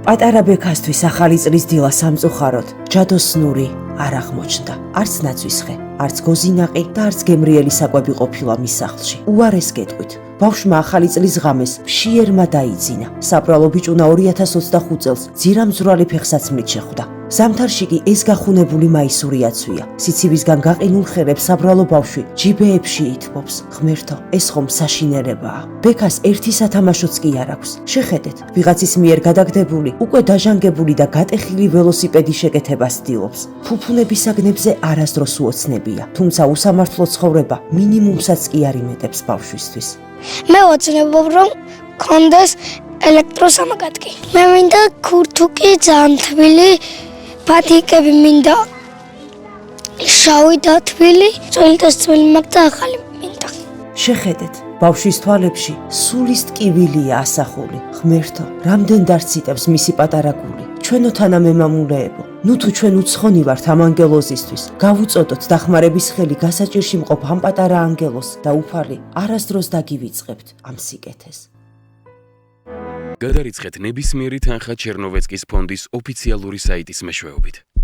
პატარა ბექასთვის ახალი წლის დილა სამწუხაროდ ჯადოს ნური არ აღმოჩნდა. არც ნაცვისხე, არც გოზინაყი და არც გემრიელი საკვები ყოფილა მის სახლში. უარეს გეტყვით. ბავშვმა ახალი წლის ღამეს მშიერმა დაიძინა. საბრალო ბიჭუნა 2025 წელს ძირამძვრალი ფეხსაცმლით შეხვდა. ზამთარში კი ეს გახუნებული მაისური აცვია. სიცივისგან გაყინულ ხელებს საბრალო ბავშვი ჯიბეებში ითმობს. ღმერთო, ეს ხომ საშინელებაა. ბექას ერთი სათამაშოც კი არ აქვს. შეხედეთ, ვიღაცის მიერ გადაგდებული, უკვე დაჟანგებული და გატეხილი ველოსიპედი შეკეთებას ცდილობს. ფუფუნების საგნებზე არასდროს უოცნებია, თუმცა უსამართლო ცხოვრება მინიმუმსაც კი არ იმედებს ბავშვისთვის. მე ვოცნებობ, რომ კონდეს ელექტროსამოკატკი. მე მინდა ქურთუკი ძალიან თბილი, ბათიკები მინდა შავი და თბილი, წვილი და წვილი მაგდა ახალი მინდა. შეხედეთ, ბავშვის თვალებში სულის ტკივილია ასახული. ღმერთო, რამდენ დარწიტებს მისი პატარა გული. ჩვენო თანამემამულეებო, ნუ თუ ჩვენ უცხონი ვართ ამ ანგელოზისთვის, გავუწოდოთ დახმარების ხელი გასაჭირში მყოფ ამ პატარა ანგელოს და უფალი არასდროს დაგივიწყებთ ამ სიკეთეს. გადარიცხეთ ნებისმიერი თანხა ჩერნოვეცკის ფონდის ოფიციალური საიტის მეშვეობით.